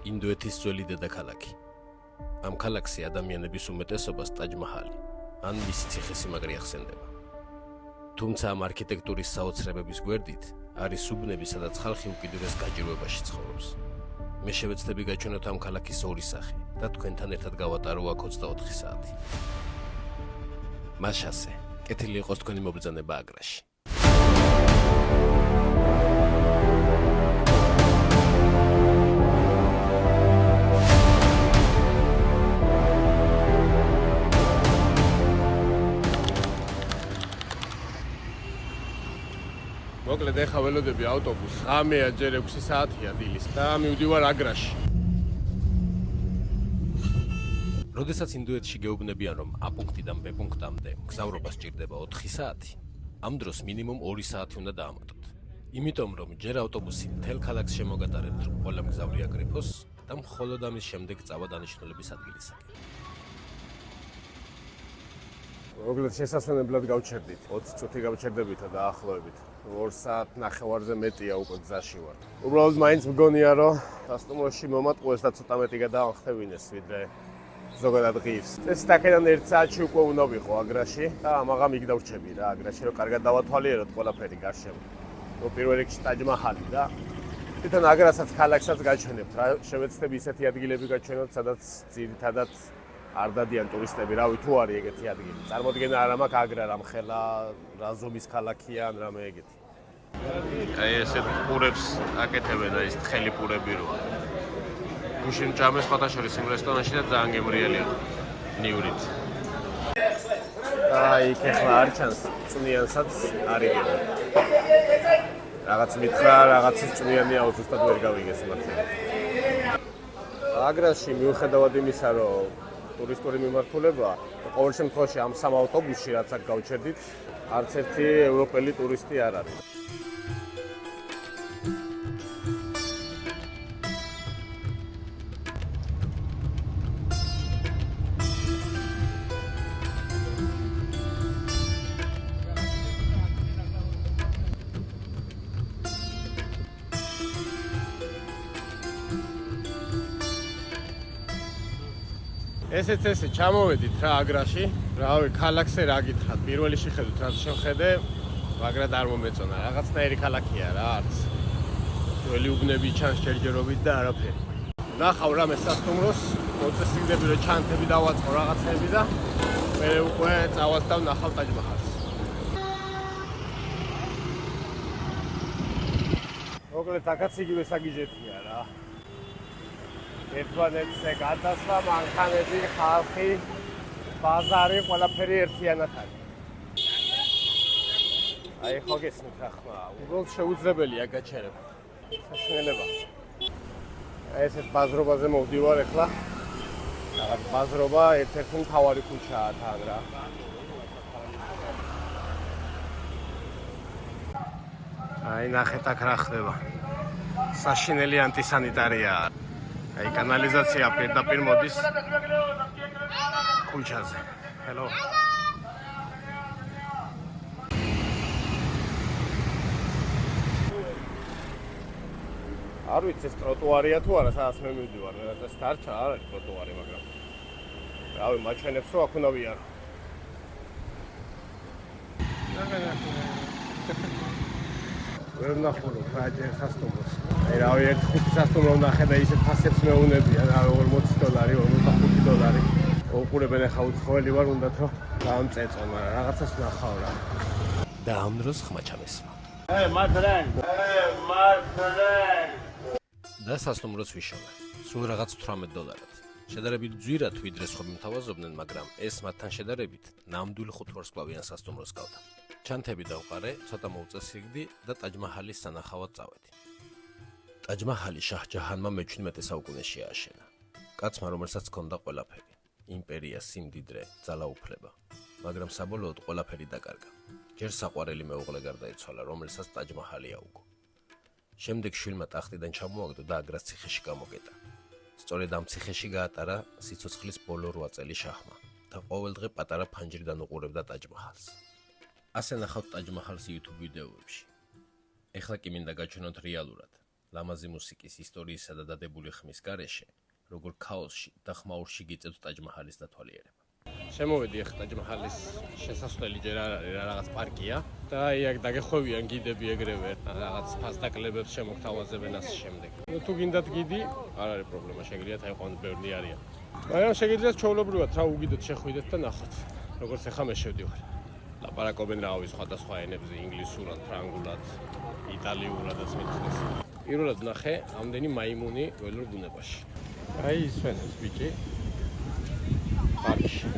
ინდოეთის ძველი დედაქალაქი. ამ ქალაქში ადამიანების უმეტესობას ტაჯ-მაჰალი ან მისი ციხესიმაგრე ახსენდება. თუმცა ამ არქიტექტურის საოცრებების გვერდით არის უბნები, სადაც ხალხი უკიდურეს გაჭირვებაში ცხოვრობს. მე შევეცდები გაჩვენოთ ამ ქალაქის ორი სახე და თქვენთან ერთად გავატარო აქ 24 საათი. მას ასე, კეთილი იყოს თქვენი მობრძანება აგრაში. მოკლედ ეხა ველოდები ავტობუსს, ღამეა ჯერ 6 საათია დილის და მივდივარ აგრაში. როდესაც ინდოეთში გეუბნებიან, რომ A პუნქტიდან B პუნქტამდე მგზავრობა სჭირდება 4 საათი, ამ დროს მინიმუმ 2 საათი უნდა დაამატოთ. იმიტომ რომ ჯერ ავტობუსი მთელ ქალაქს შემოგატარებთ, რომ ყველა მგზავრი აგრიფოს და მხოლოდ ამის შემდეგ წავა დანიშნულების ადგილისაკენ. მოკლედ შესასვენებლად გავჩერდით. 20 წუთი გავჩერდებითა დაახლოებით. 2 საათ ნახევარზე მეტია უკვე გზაში ვარ. უბრალოდ მაინც მგონია, რომ სასტუმროში მომატყუეს და ცოტა მეტი გადაახტევინეს, ვიდრე ზოგადად ღირს. ეს აქედან 1 საათში უკვე უნდა ვიყო აგრაში და ამაღამ იქ დავრჩები რა აგრაში, რომ კარგად დავათვალიეროთ ყველაფერი გარშემო. პირველ რიგში ტაჯ-მაჰალი და თვითონ აგრასაც ქალაქსაც გაჩვენებთ რა, შევეცდები ისეთი ადგილები გაჩვენოთ, სადაც ძირითადად არ დადიან ტურისტები, რავი თუ არის ეგეთი ადგილი. წარმოდგენა არ მაქვს აგრა რამხელა, რა ზომის ქალაქია ან რამე ეგეთი. აი ესეთ პურებს აკეთებენ და ის თხელი პურები როა. გუშინ ჭამე სხვადასხვა იმ რესტორანში და ძალიან გემრიელია. ნიურით. აი იქ ახლა არ ჩანს წვნიანსაც არიგება. რაღაც მითხრა, რაღაც წვნიანია უბრალოდ ვერ გავიგეს მართლა. აგრაში მიუხედავად იმისა, რომ ტურისტული მიმართულება, ყოველ შემთხვევაში ამ სამ ავტობუსში რაც აქ გავჩერდით, არც ერთი ევროპელი ტურისტი არ არის. ესე ჩამოვედით რა აგრაში. რავი, ქალაქზე რა გითხრათ, პირველი შეხედვით რაც შევხედე, მაგრამ არ მომეწონა. რაღაცნაირი ქალაქია რა, არც ძველი უბნები ჩანს ჯერჯერობით და არაფერი. ნახავ რამე სასტუმროს, მოწესრიგდები რომ ჩანთები დავაწყო რაღაცები და მე უკვე წავასდავ ნახავ ტაჯ-მაჰალს. მოკლედ აქაც იგივე საგიჟეთია რა. ერთმანეთზე გადასვლა, მანქანები, ხალხი, ბაზარი, ყველაფერი ერთიანად არის. აი ხო გესმით რა ხმა, უბრალოდ შეუძლებელია გაჩერება. საშინელება. ესეთ ბაზრობაზე მოვდივარ ახლა. რაღაც ბაზრობა ერთ-ერთი მთავარი ქუჩაა თან რა. აი ნახეთ აქ რა ხდება. საშინელი ანტისანიტარია. აი კანალიზაცია პირდაპირ მოდის ქუჩაზე. ჰელო. არ ვიცი ეს ტროტუარია თუ არა, სადაც მე მივდივარ, რაღაც სტარჩა არ არის ტროტუარი, მაგრამ რავი, მაჩვენებს რომ აქ უნდა ვიარო. ვერ ნახულობ რა ჯერ სასტუმროს. აი რავი, ერთ 5 სასტუმრო ვნახე და ისეთ ფასებს მეუნებიან, რავი, $40, $45. უყურებენ ახლა უცხოელი ვარ, უნდათ რომ გამწეწო, მაგრამ რაღაცას ვნახავ რა. და ამ დროს ხმა ჩამესვა. Hey, my friend. Hey, my friend. და სასტუმროც ვიშოვა. სულ რაღაც $18. შედარებით ძვირად ვიდრე სხვა მიმთავაზობდნენ, მაგრამ ეს მათთან შედარებით ნამდვილი 5 ვარსკვლავიან სასტუმროს გავდა. ჩანთები დავყარე, ცოტა მოვწესრიგდი და ტაჯ-მაჰალის სანახავად წავედი. ტაჯ-მაჰალი შაჰ-ჯაჰანმა მე-17 საუკუნეში ააშენა. კაცმა, რომელსაც ჰქონდა ყველაფერი: იმპერია, სიმდიდრე, ძალაუფლება, მაგრამ საბოლოოდ ყველაფერი დაკარგა. ჯერ საყვარელი მეუღლე გარდაიცვალა, რომელსაც ტაჯ-მაჰალი აუგო. შემდეგ შვილმა ტახტიდან ჩამოაგდო და აგრას ციხეში გამოკეტა. სწორედ ამ ციხეში გაატარა სიცოცხლის ბოლო 8 წელი შაჰმა და ყოველდღე პატარა ფანჯრიდან უყურებდა ტაჯ-მაჰალს. ასე ნახავთ ტაჯ-მაჰალს YouTube ვიდეოებში. ეხლა კი მინდა გაჩვენოთ რეალურად, ლამაზი მუსიკის ისტორიისა და დადებული ხმის გარეშე, როგორ ქაოსში და ხმაურში გიწევთ ტაჯ-მაჰალის დათვალიერება. შემოვედი ახლა ტაჯ-მაჰალის შესასვლელი ჯერ არ არის, რაღაც პარკია და აქ დაგეხვევიან გიდები ეგრევე, რაღაც ფასდაკლებებს შემოგთავაზებენ ასე შემდეგ. თუ გინდათ გიდი, არ არის პრობლემა, შეგიძლიათ აიყვანოთ, ბევრი არიან. მაგრამ შეგიძლიათ ჩვეულებრივად რა უგიდოთ შეხვიდეთ და ნახოთ, როგორც ახლა მე შევდივარ. ლაპარაკობენ რავი სხვადასხვა ენებზე, ინგლისურად, ფრანგულად, იტალიურადაც მითხრეს. პირველად ნახე ამდენი მაიმუნი ველურ ბუნებაში. აი ისვენებს ბიჭი. პარკში.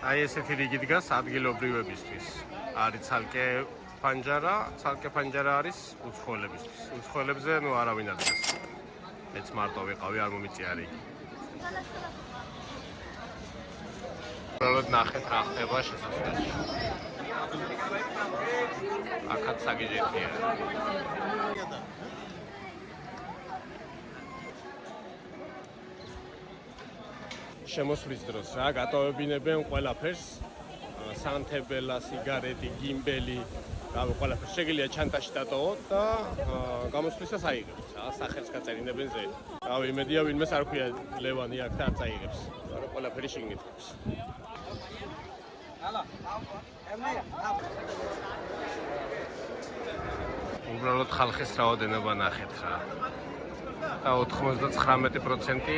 აი ესეთი რიგი დგას ადგილობრივებისთვის. არის ცალკე ფანჯარა არის უცხოელებისთვის. უცხოელებზე ნუ არავინ არ დგას. მეც მარტო ვიყავი, არ მომიწია რიგი. უბრალოდ ნახეთ რა ხდება შესასვლელში. აქაც საგიჟეთია. შემოსვლის დროს რა გატოვებინებენ ყველაფერს. სანთებელა, სიგარეტი, გიმბელი, რავი ყველაფერს შეგიძლია ჩანტაში დატოვოთ და გამოსვლისას აიღებთ. რა სახელს გაწერინებენ ზე. რავი იმედია ვინმეს არ ქვია ლევანი აქ და არ წაიღებს. მაგრამ ყველაფერი შეგინეთებს. უბრალოდ ხალხის რაოდენობა ნახეთ რა. და 99%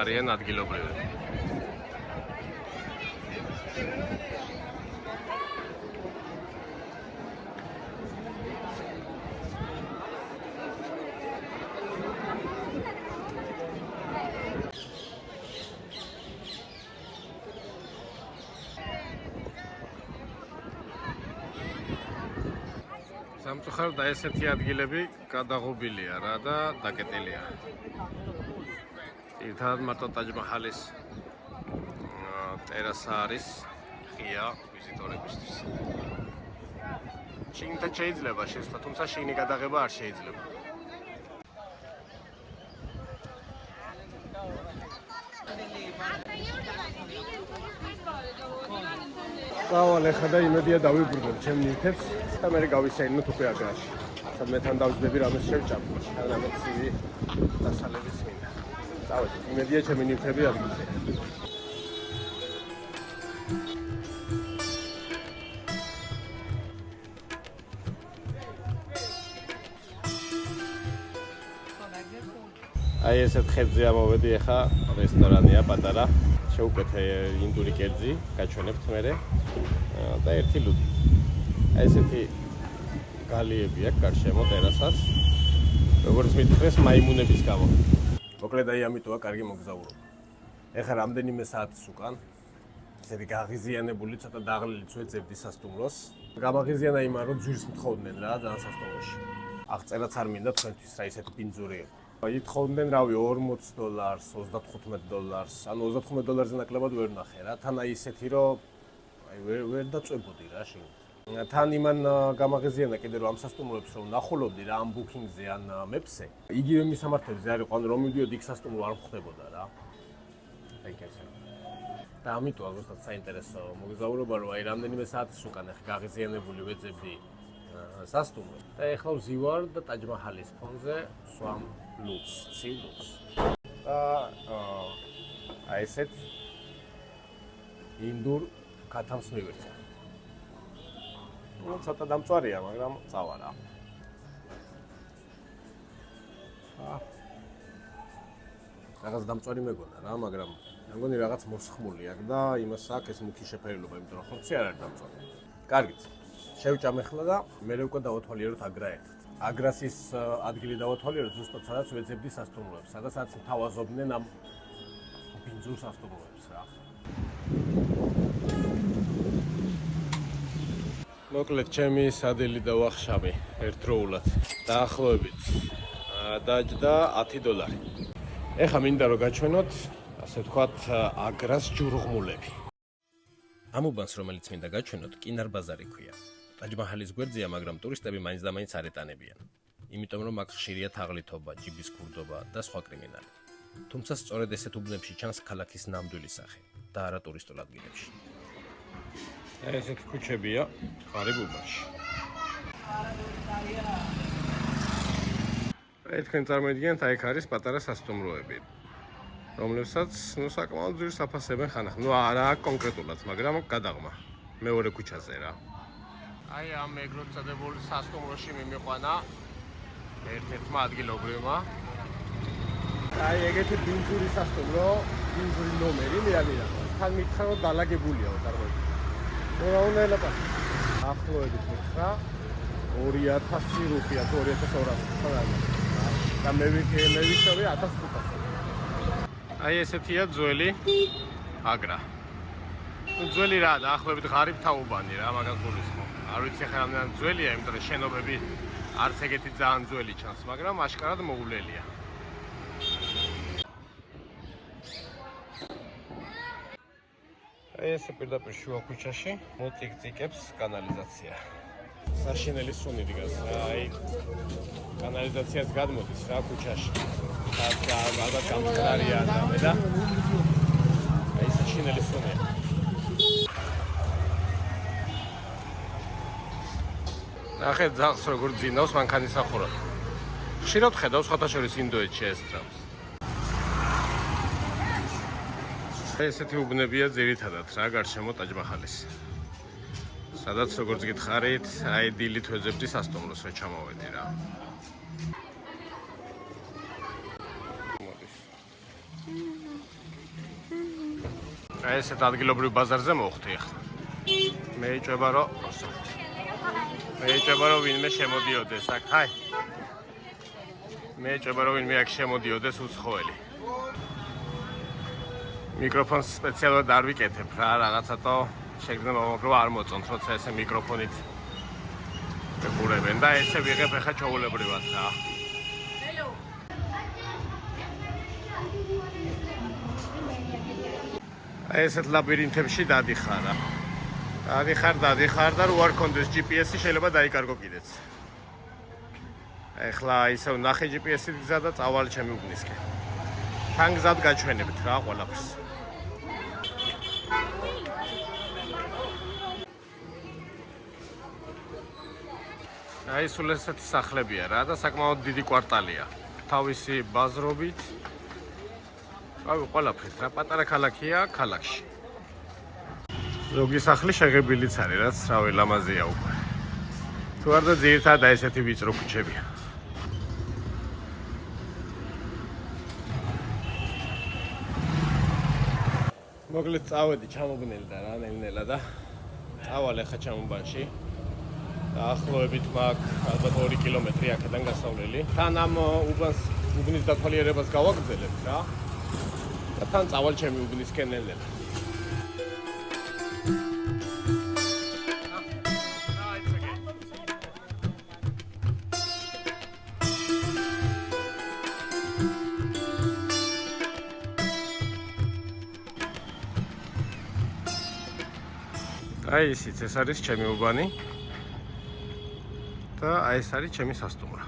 არიან ადგილობრივები. სამწუხაროდ და ესეთი ადგილები გადაღობილია რა და დაკეტილია. ერთად მარტო ტაჯ-მაჰალის ტერასა არის ღია ვიზიტორებისთვის. შიგნით შეიძლება შესვლა, თუმცა შიგნი გადაღება არ შეიძლება. წავალ ახლა და იმედია დავიბრუნებ ჩემ ნივთებს და მე გავისეინოთ უკვე აგრაში. სადაც მე თან დავჯდები რამეს შევჭამ. რამე ცივი დასალების მინდა. წავედი, იმედია ჩემი ნივთები ადგილზე. აი ესეთ ხეთზე ამოვედი ახლა რესტორანია პატარა. შევუკეთე ინდური კერძი, გაჩვენებთ მერე და ერთი ლუდი. აი ესეთი გალიები აქვს გარშემო ტერასას. როგორც მითხრეს, მაიმუნების გამო. მოკლედ აი ამიტოა კარგი მოგზაურობა. ეხლა რამდენიმე საათის უკან ესეთი გაღიზიანებული, ცოტა დაღლილიც ვეძებდი სასტუმროს. გამაღიზიანა იმან, რომ ძვირს მთხოვდნენ რა ძალიან სასტუმროში. აღწერაც არ მინდა თქვენთვის რა ისეთი პინძური იყო. ითხოვდნენ რავი $40, $35, ანუ $35-ზე ნაკლებად ვერ ნახე რა. თან აი ისეთი რომ აი ვერ დაწვებოდი რა შიგნით. თან იმან გამაღიზიანა კიდე რომ ამ სასტუმროებს რომ ნახულობდი რა ამ ბუქინგზე ან მეპსზე. იგივე მისამართებზე არ იყო, ანუ რომ მივიდიოდი იქ სასტუმრო არ ხდებოდა რა. აი ესე. და ამიტომ უბრალოდ საინტერესო მოგზაურობა რომ აი რამდენიმე საათის უკან ახლა გაღიზიანებული ვეძებდი სასტუმრო და ეხლა ვზივარ და ტაჯ-მაჰალის ფონზე სვამ ლუც, ცილუც. და აი ესეთ ინდურ ქათამს მივირთე. ну ცოტა დამწვარია, მაგრამ წავა რა. რაღაც დამწვარი მეგონა რა, მაგრამ მე მგონი რაღაც მოსხმული აქვს და იმას აქვს ეს მუქი შეფერილობა, იმიტომ რომ ხორცი არ არის დამწვარი. კარგით. შევჭამ ახლა და მე უკვე დავათვალიეროთ აგრა ერთად. აგრასის ადგილი დავათვალიეროთ ზუსტად სადაც ვეძებდი სასტუმროებს, სადაც თავაზობდნენ ამ ბინძურ სასტუმროებს რა. მოკლედ ჩემი სადილი და ვახშამი ერთდროულად დაახლოებით დაჯდა $10. ეხლა მინდა რომ გაჩვენოთ, ასე ვთქვათ, აგრას ჯურღმულები. ამ უბანს, რომელიც მინდა გაჩვენოთ, კინარ-ბაზარი ქვია. ტაჯ-მაჰალის გვერდზეა, მაგრამ ტურისტები მაინც და მაინც არ ეტანებიან. იმიტომ რომ აქ ხშირია თაღლითობა, ჯიბის ქურდობა და სხვა კრიმინალი. თუმცა სწორედ ესეთ უბნებში ჩანს ქალაქის ნამდვილი სახე და არა ტურისტულ ადგილებში. ესეთი ქუჩებია ღარიბობაში. თქვენ წარმოიდგინეთ, აი აქ არის პატარა სასტუმროები, რომლებსაც საკმაოდ ძვირს აფასებენ ხანახ. არა კონკრეტულად, მაგრამ გადაღმა. მეორე ქუჩაზე რა. აი ამ ეგრეთ წოდებული სასტუმროში მიმიყვანა ერთ-ერთმა ადგილობრივმა. აი ეგეთი ბინძური სასტუმრო, ბინძური ნომერი მერალია. თან მითხრა რომ დალაგებულიაო წარმოიდგინე. რა უნდა ელაპარაკო? ახლოებით მითხრა 2000 რუპია, 2200 და მე ვიშოვე 1500. აი ესეთია ძველი აგრა. ძველი რა, დაახლოებით ღარიბ თაობანი რა, მაგას გულისხმობ. არ ვიცი ხა რამდენად ძველია, იმიტომ რომ შენობები არც ეგეთი ძალიან ძველი ჩანს, მაგრამ აშკარად მოულელია. აი ესე პირდაპირ შუა ქუჩაში მოწიკწიკებს კანალიზაცია. საშინელი სუნი დგას რა, აი კანალიზაციაც გადმოდის რა ქუჩაში. და ალბათ გამწრალია და აი საშინელი სუნია. ნახეთ ძაღლს როგორ ძინავს მანქანისახურად. ხშირად ხედავს ხათაშორის ინდოეთში ეს ტრამს. ესეთი უბნებია ძირითადად რა გარშემო ტაჯ-მაჰალის. სადაც როგორც გითხარით, აი დილით ვეძებდი სასტუმროს რა ჩამოვედი რა. აი ესეთ ადგილობრივ ბაზარზე მოვხდი ახლა. მე ეჭვება რომ ვინმე შემოდიოდეს აქ, აი. მე ეჭვება რომ ვინმე აქ შემოდიოდეს უცხოელი. მიკროფონს სპეციალურად არ ვიკეთებ რა, რაღაცათო შეგრძნება მაგრამ არ მოწონთ, როცა ესე მიკროფონით ვიყურებენ და ესე ვიღებ ახლა ჩაულებრივად რა. აი ესეთ ლაბირინთებში დადიხარ რა. დადიხარ და რო არ კონდეს GPS-ი შეიძლება დაიკარგო კიდეც. ეხლა ისევ ნახე GPS-ი გზა და წავალ ჩემი უბნისკენ. თან გზად გაჩვენებთ რა ყველაფერს. აი სულ ესეთი სახლებია რა და საკმაოდ დიდი კვარტალია. თავისი ბაზრობით. აი ყველაფერს რა პატარა ქალაქია ქალაქში. ზოგი სახლი შეღებილიც არის რაც რავი ლამაზია უკვე. თუ არ და ძირითადად ესეთი ვიწრო ქუჩებია. მოკლედ წავედი ჩამოგნელი და რა ნელ-ნელა და წავალ ახლა ჩამობანში. დაახლოებით მაქვს ალბათ 2 კილომეტრი აქედან გასავლელი. თან ამ უბნის დათვალიერებას გავაგრძელებ რა. და თან წავალ ჩემი უბნისკენ ნელ-ნელა. აი ისიც ეს არის ჩემი უბანი და აი ეს არის ჩემი სასტუმრო.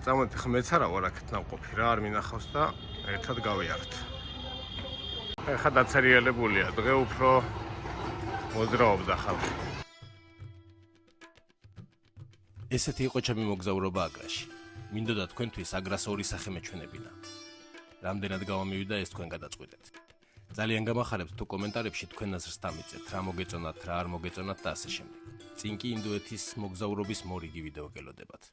წამოდი ხმეც არა ვარ აქეთ ნავყოფი რა არ მინახავს და ერთად გავიართ. ეხლა დაცერიალებულია, დღე უფრო მოძრაობდა ხალხი. ესეთი იყო ჩემი მოგზაურობა აგრაში. მინდოდა თქვენთვის აგრას ორი სახე მეჩვენებინა. რამდენად გავამივიდა ეს თქვენ გადაწყვეტეთ. ძალიან გამახარებთ თუ კომენტარებში თქვენ აზრს დამიწევთ, რა მოგეწონათ, რა არ მოგეწონათ და ასე შემდეგ. წინ კი ინდოეთის მოგზაურობის მორიგი ვიდეო გელოდებათ.